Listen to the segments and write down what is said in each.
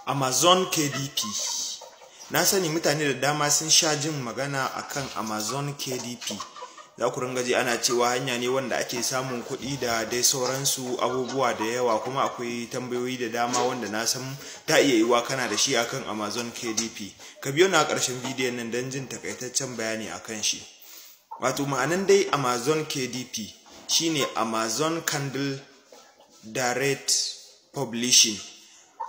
Amazon KDP. Na sani mutane da dama sun sha jin magana akan Amazon KDP. Za ku ringa ji ana cewa hanya ne wanda ake samun kuɗi da dai sauransu abubuwa da yawa, kuma akwai tambayoyi da dama wanda na san ta iya yiwa kana da shi akan Amazon KDP. Ka biyo na ƙarshen bidiyon nan don jin takaitaccen bayani akan shi. Wato ma'anan dai Amazon KDP shine Amazon Candle Direct Publishing.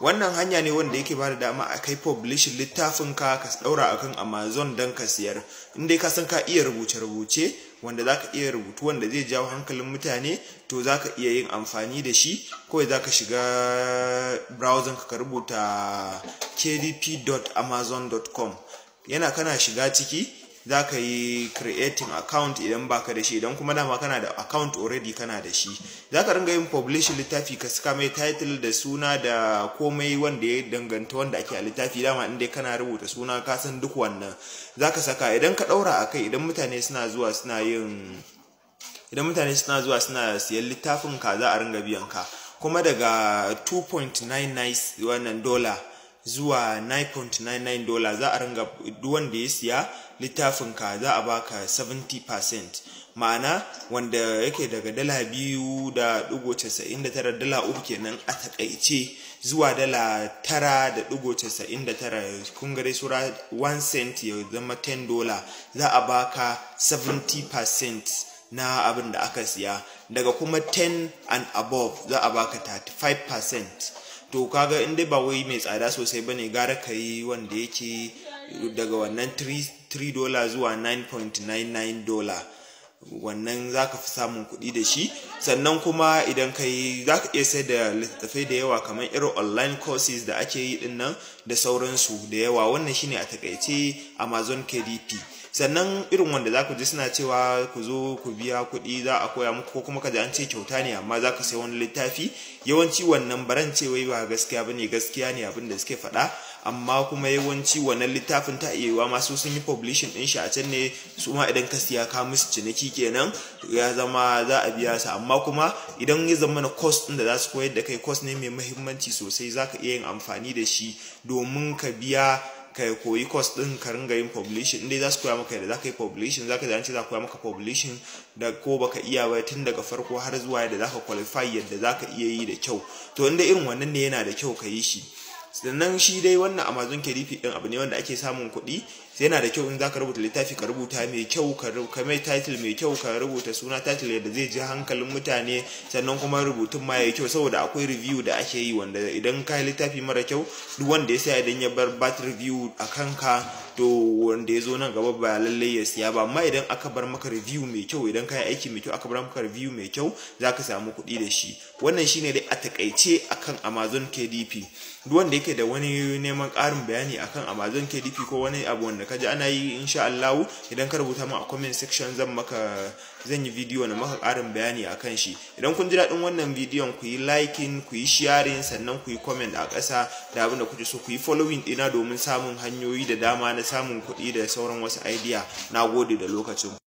Wannan hanya ne wanda yake bada dama a kai publishing littafin ka daura akan Amazon dan ka siyar. In dai ka san ka iya rubuce wanda zaka iya rubutu wanda zai jawo hankalin mutane, to zaka iya yin amfani da shi. Kawai zaka shiga browser ka rubuta kdp.amazon.com. kana shiga ciki zaka yi creating account idan baka da shi, idan kuma dama kana da account already kana da shi. Zaka ringa yin publish littafi ka saka mai title da suna da komai wanda ya danganta wanda ake a littafi. Dama in dai kana rubuta suna ka san duk wannan zaka saka. Idan ka daura akai, idan mutane suna zuwa suna siyan littafin ka, za a ringa biyan ka. Kuma daga 2.99 wannan dollar zuwa 9.99 dollar za a ringa, duk wanda ya siya littafin ka za a baka 70%. ma'ana wanda yake daga $2.99 dala 3 kenan a takaice zuwa $9.99, kun ga dai sura 1 cent ya zama $10, za a baka 70% na abin da aka siya. Daga kuma 10 and above za a baka 35%. to kaga in dai ba wai mai tsada sosai bane, gara kai wanda yake daga wannan $3 zuwa $9.99. wannan zaka fi samun kuɗi da shi. Sannan kuma idan kai zaka iya sai da littattafai da yawa kamar irin online courses da ake yi dinnan da sauransu da yawa. Wannan shine a takaice Amazon KDP. Sannan irin wanda za ku ji suna cewa ku zo ku biya kuɗi za a koya muku, ko kuma kaji an ce kyauta ne amma za ka sai wani littafi, yawanci wannan baran ce wai ba gaskiya bane, gaskiya ne abin da suke faɗa. Amma kuma yawanci wannan littafin ta iya yiwa masu sun yi publishing din shi a can ne, su ma idan ka siya ka musu ciniki kenan ya zama za a biya su. Amma kuma idan ya zama na course din da za su koyar da kai course ne mai muhimmanci sosai, za ka iya yin amfani da shi domin ka biya ka koyi course din ka ringa yin publishing. Indai za su koya maka yadda za ka yi publishing, za ka ji an ce za koya maka publishing da ko baka iya ba tun daga farko har zuwa yadda za ka qualify yadda za ka iya yi da kyau. To inda irin wannan ne yana da kyau ka yi shi. Sannan shi dai wannan Amazon KDP din abu ne wanda ake samun kuɗi. Yana da kyau in zaka rubuta littafi ka rubuta mai kyau, ka mai title mai kyau, ka rubuta suna title yadda zai ji hankalin mutane. Sannan kuma rubutun ma yayi kyau, saboda akwai review da ake yi wanda idan ka yi littafi mara kyau, duk wanda ya saya idan ya bar bad review akan ka, to wanda ya zo nan gaba ba lallai ya siya ba. Amma idan aka bar maka review mai kyau, idan ka yi aiki mai kyau aka bar maka review mai kyau, zaka samu kuɗi da shi. Wannan shine dai a takaice akan Amazon KDP. Duk wanda yake da wani neman ƙarin bayani akan Amazon KDP ko wani abu wanda kaji ana yi, insha Allah idan ka rubuta mu a comment section zan yi video na maka ƙarin bayani akan shi. Idan kun ji daɗin wannan bidiyon, ku yi liking, ku yi sharing, sannan ku yi comment a ƙasa da abin da kuke so. Ku yi following ɗina domin samun hanyoyi da dama na samun kuɗi da sauran wasu idea. Na gode da lokacin.